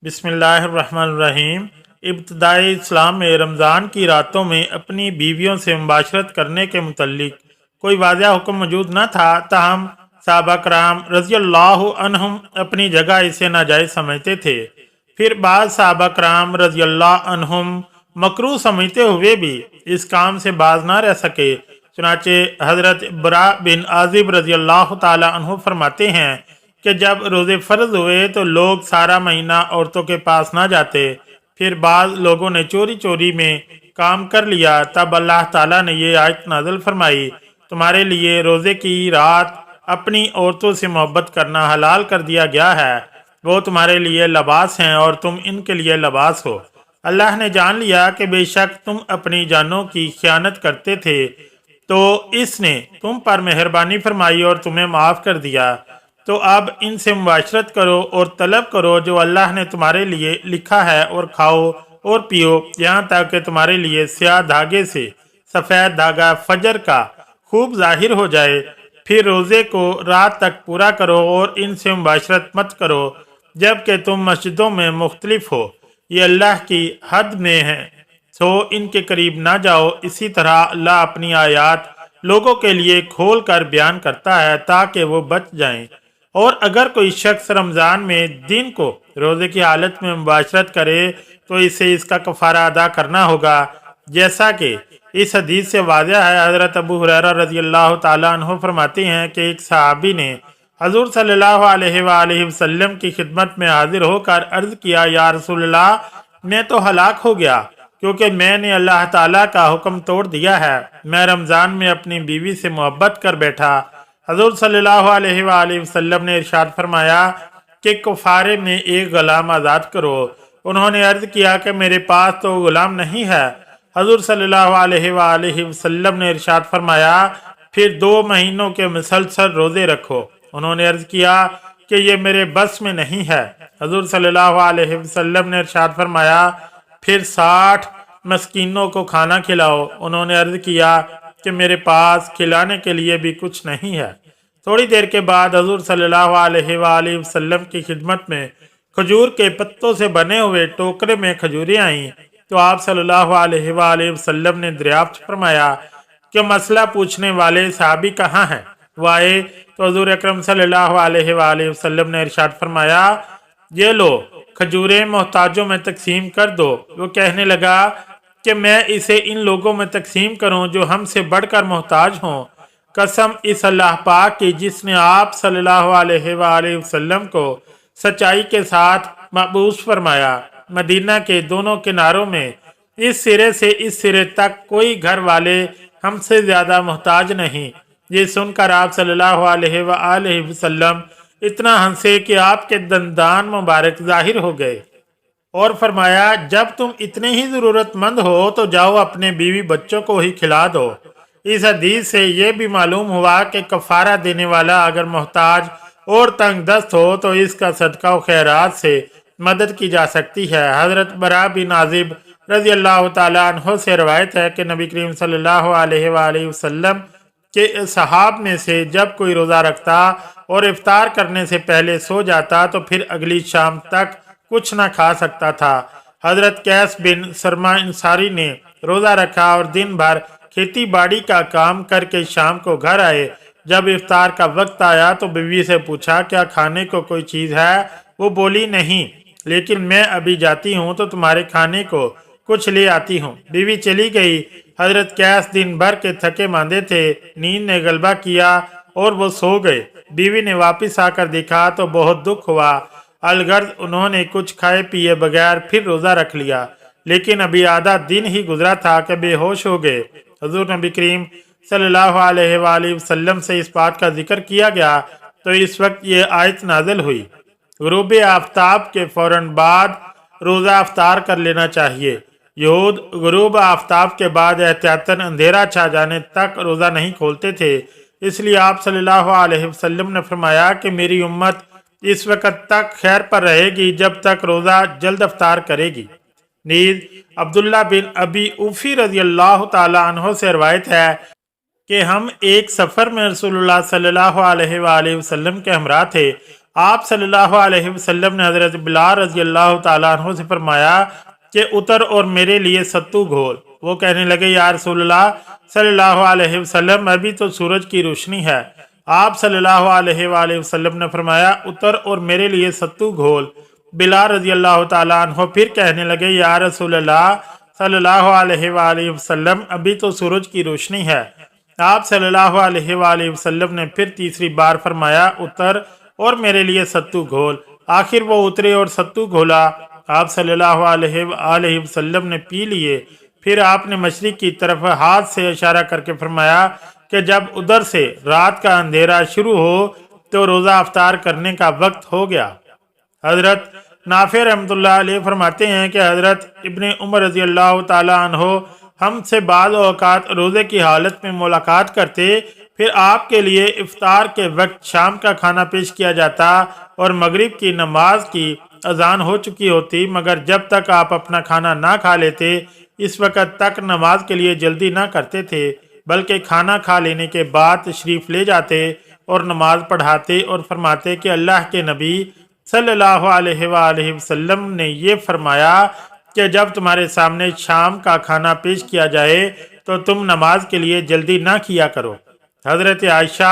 बिस्मिल्लाहिर्रहमानिर्रहीम। इब्तदाई इस्लाम में रमज़ान की रातों में अपनी बीवियों से मुबाशरत करने के मुतल्लिक कोई वाज़ह हुक्म मौजूद न था, ताहम सहाबा कराम रज़ियल्लाहु अन्हुम अपनी जगह इसे नाजायज़ समझते थे। फिर बाद सहाबा कराम रज़ियल्लाहु अन्हुम मकरूह समझते हुए भी इस काम से बाज न रह सके। चुनाचे हज़रत बरा बिन आजिब रज़ियल्लाहु ताला अन्हु फरमाते हैं कि जब रोज़े फ़र्ज हुए तो लोग सारा महीना औरतों के पास ना जाते। फिर बाद लोगों ने चोरी चोरी में काम कर लिया, तब अल्लाह ताला ने ये आयत नाज़िल फरमाई, तुम्हारे लिए रोज़े की रात अपनी औरतों से मोहब्बत करना हलाल कर दिया गया है। वो तुम्हारे लिए लिबास हैं और तुम इनके लिए लिबास हो। अल्लाह ने जान लिया कि बेशक तुम अपनी जानों की खयानत करते थे, तो इसने तुम पर मेहरबानी फरमाई और तुम्हें माफ़ कर दिया। तो अब इनसे मुबाशरत करो और तलब करो जो अल्लाह ने तुम्हारे लिए लिखा है, और खाओ और पियो यहाँ तक कि तुम्हारे लिए स्याह धागे से सफ़ेद धागा फजर का खूब जाहिर हो जाए। फिर रोज़े को रात तक पूरा करो और इनसे मुबाशरत मत करो जबकि तुम मस्जिदों में मुख्तलिफ हो। ये अल्लाह की हद में है, सो इनके करीब ना जाओ। इसी तरह अल्लाह अपनी आयात लोगों के लिए खोल कर बयान करता है ताकि वो बच जाएं। और अगर कोई शख्स रमज़ान में दिन को रोज़े की हालत में मुबाशरत करे तो इसे इसका कफ़ारा अदा करना होगा, जैसा कि इस हदीस से वाज़ह है। हज़रत अबू हुरैरा रज़ियल्लाहु ताला अन्हु फरमाते हैं कि एक सहाबी ने हज़ूर सल्लल्लाहु अलैहि वसल्लम की खिदमत में हाजिर होकर अर्ज़ किया, या रसूलल्लाह, मैं तो हलाक हो गया क्योंकि मैंने अल्लाह ताला का हुक्म तोड़ दिया है। मैं रमज़ान में अपनी बीवी से मोहब्बत कर बैठा। हज़ूर सल्लल्लाहु अलैहि वसल्लम ने इरशाद फरमाया कि कफ़ारे में एक ग़ुलाम आज़ाद करो। उन्होंने अर्ज़ किया कि मेरे पास तो ग़ुलाम नहीं है। हज़ूर सल्लल्लाहु अलैहि वसल्लम ने इरशाद फरमाया, फिर 2 महीनों के मुसलसल रोज़े रखो। उन्होंने अर्ज़ किया कि ये मेरे बस में नहीं है। हज़ूर सल्लल्लाहु अलैहि वसल्लम ने इरशाद फरमाया, फिर 60 मस्कीनों को खाना खिलाओ। उन्होंने अर्ज़ किया कि मेरे पास खिलाने के लिए भी कुछ नहीं है। थोड़ी देर के बाद हजूर सल्लल्लाहु अलैहि वसल्लम की खिदमत में खजूर के पत्तों से बने हुए टोकरे में खजूरें आईं, तो आप सल्लल्लाहु अलैहि वसल्लम ने दरियाफ्त फरमाया कि मसला पूछने वाले साहबी कहाँ हैं। वो आए तो हजूर अकरम सल्लल्लाहु अलैहि वसल्लम ने इरशाद फरमाया, ये लो खजूरें मोहताजों में तकसीम कर दो। वो कहने लगा कि मैं इसे इन लोगों में तकसीम करूं जो हमसे बढ़कर मोहताज हों। कसम इस अल्लाह पाक की जिसने आप सल्लल्लाहु अलैहि वसल्लम को सच्चाई के साथ मबूस फरमाया। मदीना के दोनों किनारों में इस सिरे से इस सिरे तक कोई घर वाले हमसे ज्यादा मोहताज नहीं। ये सुनकर आप सल्लल्लाहु अलैहि वसल्लम इतना हंसे कि आपके दंदान मुबारक जाहिर हो गए और फरमाया, जब तुम इतने ही ज़रूरतमंद हो तो जाओ अपने बीवी बच्चों को ही खिला दो। इस हदीस से यह भी मालूम हुआ कि कफ़ारा देने वाला अगर मोहताज और तंग दस्त हो तो इसका सदका व खैरात से मदद की जा सकती है। हज़रत बरा बिन आजिब रज़ियल्लाहु ताला अन्हु से रवायत है कि नबी करीम सल्लल्लाहु अलैहि वसल्लम के सहाब में से जब कोई रोज़ा रखता और इफ्तार करने से पहले सो जाता तो फिर अगली शाम तक कुछ न खा सकता था। हजरत कैस बिन सरमा इंसारी ने रोज़ा रखा और दिन भर खेती बाड़ी का काम करके शाम को घर आए। जब इफ्तार का वक्त आया तो बीवी से पूछा, क्या खाने को कोई चीज़ है? वो बोली, नहीं, लेकिन मैं अभी जाती हूँ तो तुम्हारे खाने को कुछ ले आती हूँ। बीवी चली गई। हजरत कैस दिन भर के थके मांदे थे, नींद ने गलबा किया और वो सो गए। बीवी ने वापस आकर देखा तो बहुत दुख हुआ। अलगर्द उन्होंने कुछ खाए पिए बगैर फिर रोज़ा रख लिया, लेकिन अभी आधा दिन ही गुजरा था कि बेहोश हो गए। हजूर नबी करीम सल्लल्लाहु अलैहि वसल्लम से इस बात का जिक्र किया गया तो इस वक्त ये आयत नाजिल हुई। गुरूब आफ्ताब के फौरन बाद रोज़ा अफ्तार कर लेना चाहिए। यहूद गुरूब आफ्ताब के बाद एहतियातन अंधेरा छा जाने तक रोज़ा नहीं खोलते थे। इसलिए आप सल्लल्लाहु अलैहि वसल्लम ने फरमाया कि मेरी उम्मत इस वक्त तक खैर पर रहेगी जब तक रोज़ा जल्द अफ्तार करेगी। नीज अब्दुल्ला बिन अबी उफ़ी रज़ियल्लाहु ताला अन्हु से रवायत है कि हम एक सफ़र में रसूलुल्लाह सल्लल्लाहु अलैहि वसल्लम के हमरा थे। आप सल्लल्लाहु अलैहि वसल्लम ने हजरत बिलाल रजी अल्लाह ताला अन्हु से फरमाया कि उतर और मेरे लिए सत्तू घोल। वो कहने लगे, या रसूलल्लाह सल्लल्लाहु अलैहि वसल्लम, अभी तो सूरज की रोशनी है। आप सल्लल्लाहु अलैहि वसल्लम ने फरमाया, उतर और मेरे लिए सत्तू घोल। बिलाल रजी अल्लाह ताला अन्हु फिर कहने लगे, या रसूलल्लाह सल्लल्लाहु अलैहि वसल्लम, अभी तो सूरज की रोशनी है। आप सल्लल्लाहु अलैहि वसल्लम ने फिर तीसरी बार फरमाया, उतर और मेरे लिए सत्तू घोल। आखिर वो उतरे और सत्तू घोला। आप सल्लल्लाहु अलैहि वसल्लम ने पी लिए। फिर आपने मशरिक की तरफ हाथ से इशारा करके फरमाया कि जब उधर से रात का अंधेरा शुरू हो तो रोज़ा अफ्तार करने का वक्त हो गया। हजरत नाफे रहमतुल्लाह अलैह फरमाते हैं कि हजरत इब्ने उमर रजी अल्लाह ताला अन्हो हमसे बाद औकात रोज़े की हालत में मुलाकात करते, फिर आपके लिए इफ्तार के वक्त शाम का खाना पेश किया जाता और मगरिब की नमाज की अजान हो चुकी होती, मगर जब तक आप अपना खाना ना खा लेते इस वक्त तक नमाज के लिए जल्दी ना करते थे, बल्कि खाना खा लेने के बाद तशरीफ़ ले जाते और नमाज पढ़ाते और फरमाते कि अल्लाह के नबी सल्लल्लाहु अलैहि वसल्लम ने ये फरमाया कि जब तुम्हारे सामने शाम का खाना पेश किया जाए तो तुम नमाज के लिए जल्दी ना किया करो। हज़रत आयशा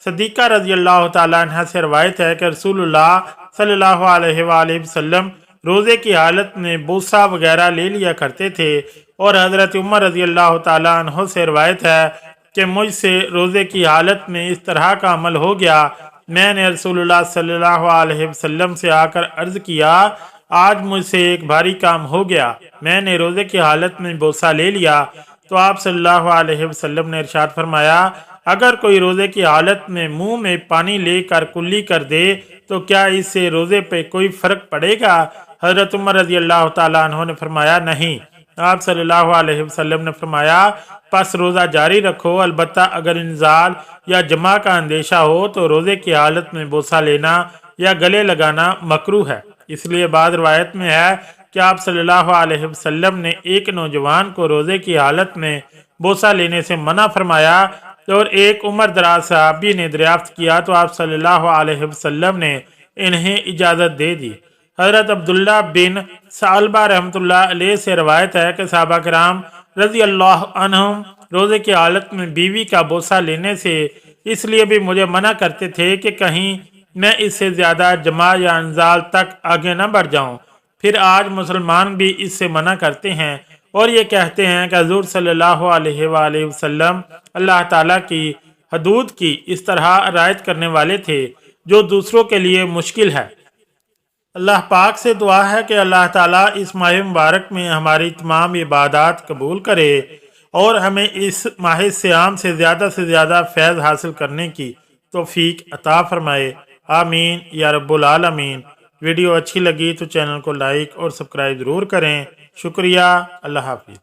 सदीक़ा रज़ी अल्लाह ताला अन्हा से रवायत है कि रसूलुल्लाह सल्लल्लाहु अलैहि वसल्लम रोज़े की हालत में बोसा वगैरह ले लिया करते थे। और हज़रत उमर रज़ी अल्लाह ताला अन्हु से रवायत है कि मुझसे रोज़े की हालत में इस तरह का अमल हो गया। मैंने रसूलुल्लाह सल्लल्लाहु अलैहि वसल्लम से आकर अर्ज़ किया, आज मुझसे एक भारी काम हो गया। मैंने रोज़े की हालत में बोसा ले लिया तो आप सल्लल्लाहु अलैहि वसल्लम ने इरशाद फरमाया, अगर कोई रोज़े की हालत में मुंह में पानी लेकर कुल्ली कर दे तो क्या इससे रोज़े पे कोई फ़र्क पड़ेगा? हज़रत उमर रज़ी अल्लाह ताला अन्हु ने फरमाया, नहीं। आप सल्लल्लाहु अलैहि वसल्लम ने फरमाया, बस रोज़ा जारी रखो, अलबत्ता अगर इंजाल या जमा का अंदेशा हो तो रोज़े की हालत में बोसा लेना या गले लगाना मकरूह है। इसलिए बाद रवायत में है कि आप सल्लल्लाहु अलैहि वसल्लम ने एक नौजवान को रोज़े की हालत में बोसा लेने से मना फरमाया और एक उम्र दराज सहाबी ने दरियाफ्त किया तो आप सल्लल्लाहु अलैहि वसल्लम ने इन्हें इजाज़त दे दी। हज़रत अब्दुल्ला बिन सालबा रहमतुल्लाह अलैह से रवायत है कि सहाबा किराम रज़ी अल्लाह अन्हुम रोज़े की हालत में बीवी का बोसा लेने से इसलिए भी मुझे मना करते थे कि कहीं मैं इससे ज़्यादा जमा या अंजाल तक आगे न बढ़ जाऊं। फिर आज मुसलमान भी इससे मना करते हैं और ये कहते हैं कि हुज़ूर सल्लल्लाहु अलैहि वसल्लम अल्लाह ताला की हदूद की इस तरह रियायत करने वाले थे जो दूसरों के लिए मुश्किल है। अल्लाह पाक से दुआ है कि अल्लाह ताला इस माह मुबारक में हमारी तमाम इबादत कबूल करे और हमें इस माह सियाम से ज़्यादा फैज़ हासिल करने की तौफीक अता फरमाए। आमीन या रब्बुल आलमीन। वीडियो अच्छी लगी तो चैनल को लाइक और सब्सक्राइब ज़रूर करें। शुक्रिया। अल्लाह हाफिज़।